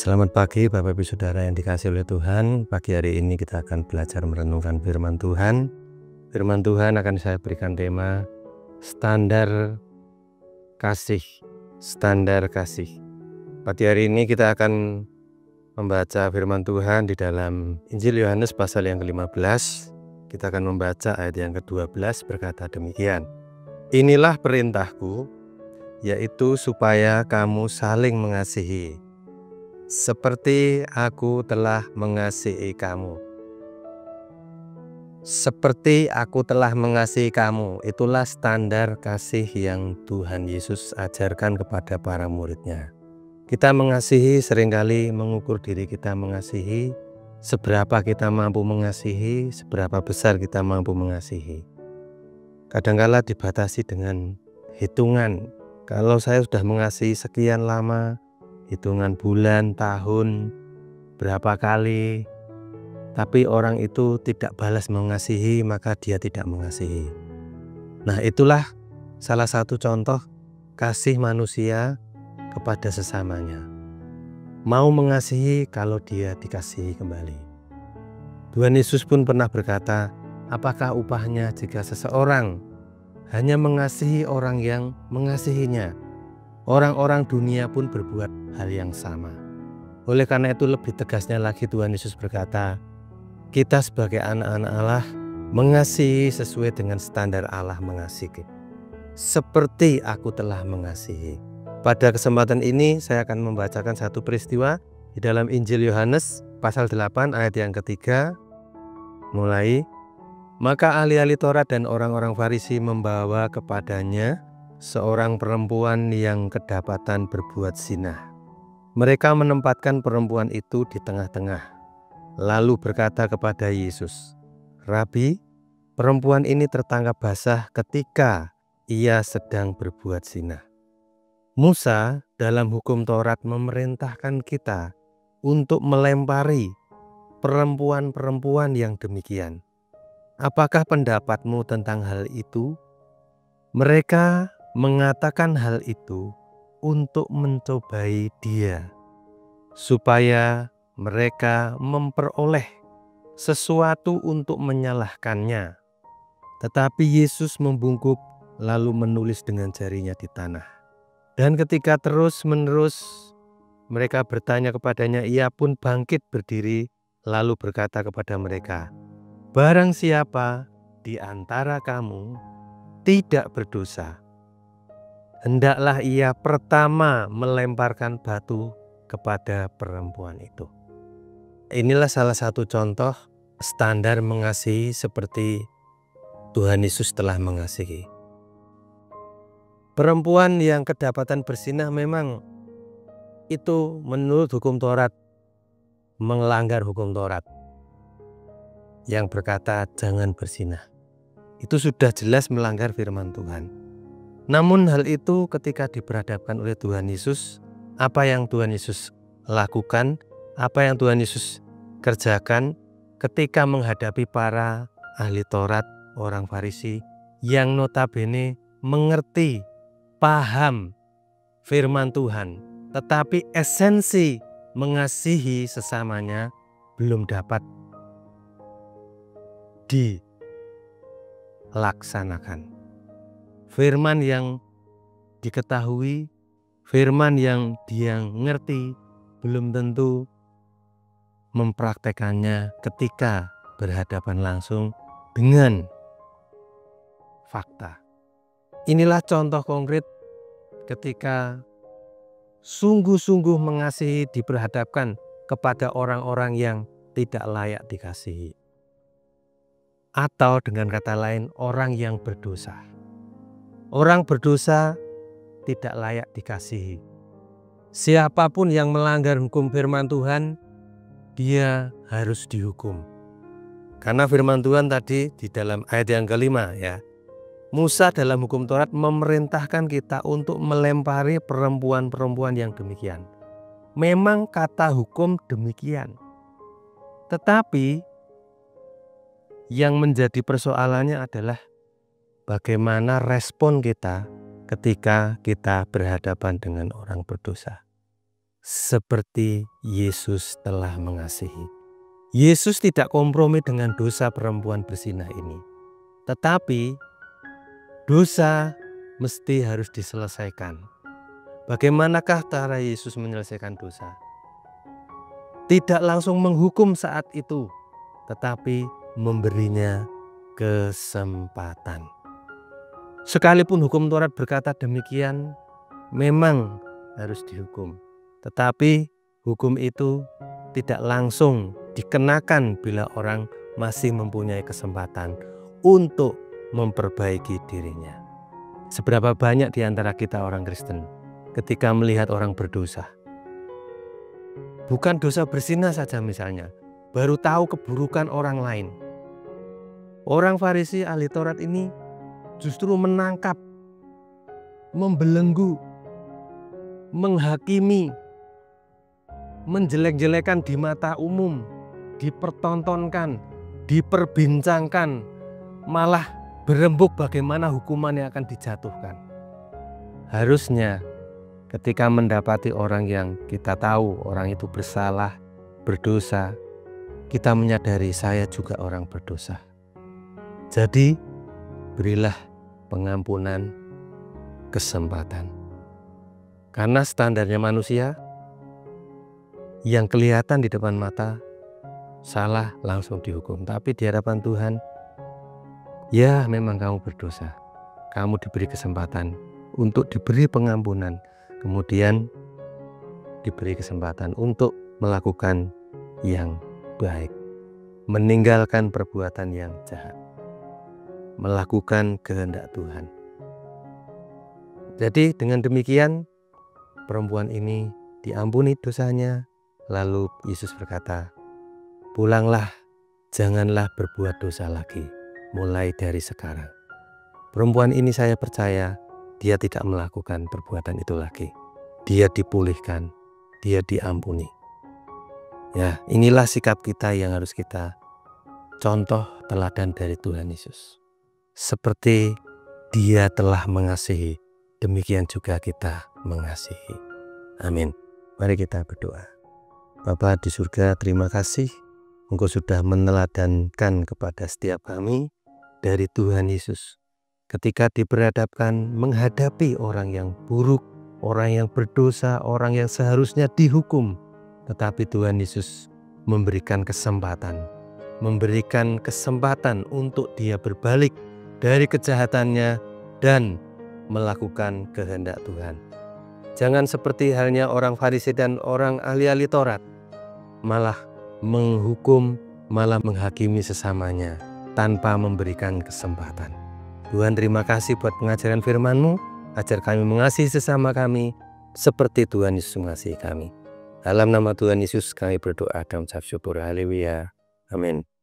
Selamat pagi Bapak Ibu Saudara yang dikasihi oleh Tuhan. Pagi hari ini kita akan belajar merenungkan firman Tuhan. Firman Tuhan akan saya berikan tema standar kasih. Standar kasih. Pagi hari ini kita akan membaca firman Tuhan di dalam Injil Yohanes pasal yang ke-15. Kita akan membaca ayat yang ke-12 berkata demikian. Inilah perintahku, yaitu supaya kamu saling mengasihi, seperti aku telah mengasihi kamu. Seperti aku telah mengasihi kamu, itulah standar kasih yang Tuhan Yesus ajarkan kepada para murid-Nya. Kita mengasihi seringkali mengukur diri kita mengasihi, seberapa kita mampu mengasihi, seberapa besar kita mampu mengasihi. Kadangkala dibatasi dengan hitungan. Kalau saya sudah mengasihi sekian lama, hitungan bulan, tahun, berapa kali, tapi orang itu tidak balas mengasihi, maka dia tidak mengasihi. Nah, itulah salah satu contoh kasih manusia kepada sesamanya. Mau mengasihi kalau dia dikasihi kembali. Tuhan Yesus pun pernah berkata, apakah upahnya jika seseorang hanya mengasihi orang yang mengasihinya? Orang-orang dunia pun berbuat hal yang sama. Oleh karena itu lebih tegasnya lagi Tuhan Yesus berkata, kita sebagai anak-anak Allah mengasihi sesuai dengan standar Allah mengasihi. Seperti aku telah mengasihi. Pada kesempatan ini saya akan membacakan satu peristiwa di dalam Injil Yohanes pasal 8 ayat yang ketiga. Mulai, maka ahli-ahli Taurat dan orang-orang Farisi membawa kepadanya seorang perempuan yang kedapatan berbuat zina. Mereka menempatkan perempuan itu di tengah-tengah, lalu berkata kepada Yesus, Rabi, perempuan ini tertangkap basah ketika ia sedang berbuat zina. Musa dalam hukum Taurat memerintahkan kita untuk melempari perempuan-perempuan yang demikian. Apakah pendapatmu tentang hal itu? Mereka mengatakan hal itu untuk mencobai dia, supaya mereka memperoleh sesuatu untuk menyalahkannya. Tetapi Yesus membungkuk lalu menulis dengan jarinya di tanah. Dan ketika terus-menerus mereka bertanya kepadanya, ia pun bangkit berdiri lalu berkata kepada mereka, barang siapa di antara kamu tidak berdosa, hendaklah ia pertama melemparkan batu kepada perempuan itu. Inilah salah satu contoh standar mengasihi seperti Tuhan Yesus telah mengasihi. Perempuan yang kedapatan berzinah memang itu menurut hukum Taurat melanggar hukum Taurat yang berkata jangan berzinah. Itu sudah jelas melanggar firman Tuhan. Namun hal itu ketika diperhadapkan oleh Tuhan Yesus, apa yang Tuhan Yesus lakukan, apa yang Tuhan Yesus kerjakan ketika menghadapi para ahli Taurat, orang Farisi yang notabene mengerti, paham firman Tuhan, tetapi esensi mengasihi sesamanya belum dapat dilaksanakan. Firman yang diketahui, firman yang dia ngerti, belum tentu mempraktekannya ketika berhadapan langsung dengan fakta. Inilah contoh konkret ketika sungguh-sungguh mengasihi diperhadapkan kepada orang-orang yang tidak layak dikasihi. Atau dengan kata lain, orang yang berdosa. Orang berdosa tidak layak dikasihi. Siapapun yang melanggar hukum firman Tuhan, dia harus dihukum. Karena firman Tuhan tadi di dalam ayat yang kelima ya, Musa dalam hukum Taurat memerintahkan kita untuk melempari perempuan-perempuan yang demikian. Memang kata hukum demikian. Tetapi yang menjadi persoalannya adalah bagaimana respon kita ketika kita berhadapan dengan orang berdosa. seperti Yesus telah mengasihi. Yesus tidak kompromi dengan dosa perempuan berzinah ini. Tetapi dosa mesti harus diselesaikan. Bagaimanakah cara Yesus menyelesaikan dosa? Tidak langsung menghukum saat itu, tetapi memberinya kesempatan. Sekalipun hukum Taurat berkata demikian, memang harus dihukum. Tetapi hukum itu tidak langsung dikenakan bila orang masih mempunyai kesempatan untuk memperbaiki dirinya. Seberapa banyak di antara kita orang Kristen ketika melihat orang berdosa, bukan dosa berzinah saja misalnya, baru tahu keburukan orang lain. Orang Farisi ahli Taurat ini justru menangkap, membelenggu, menghakimi, menjelek-jelekan di mata umum, dipertontonkan, diperbincangkan, malah berembuk bagaimana hukuman yang akan dijatuhkan. Harusnya ketika mendapati orang yang kita tahu orang itu bersalah, berdosa, kita menyadari saya juga orang berdosa. Jadi berilah pengampunan, kesempatan. Karena standarnya manusia yang kelihatan di depan mata salah langsung dihukum. Tapi di hadapan Tuhan, ya memang kamu berdosa. Kamu diberi kesempatan untuk diberi pengampunan. Kemudian diberi kesempatan untuk melakukan yang baik, meninggalkan perbuatan yang jahat, melakukan kehendak Tuhan. Jadi dengan demikian perempuan ini diampuni dosanya. Lalu Yesus berkata, pulanglah, janganlah berbuat dosa lagi, mulai dari sekarang. Perempuan ini saya percaya dia tidak melakukan perbuatan itu lagi. Dia dipulihkan, dia diampuni. Ya, inilah sikap kita yang harus kita contoh teladan dari Tuhan Yesus. Seperti dia telah mengasihi, demikian juga kita mengasihi. Amin. Mari kita berdoa. Bapa di surga, terima kasih Engkau sudah meneladankan kepada setiap kami dari Tuhan Yesus. Ketika diperhadapkan menghadapi orang yang buruk, orang yang berdosa, orang yang seharusnya dihukum, tetapi Tuhan Yesus memberikan kesempatan untuk dia berbalik dari kejahatannya dan melakukan kehendak Tuhan. Jangan seperti halnya orang Farisi dan orang ahli-ahli Taurat, malah menghukum, malah menghakimi sesamanya tanpa memberikan kesempatan. Tuhan, terima kasih buat pengajaran firman-Mu. Ajar kami mengasihi sesama kami seperti Tuhan Yesus mengasihi kami. Dalam nama Tuhan Yesus kami berdoa dan ucap syukur. Haleluya. Amin.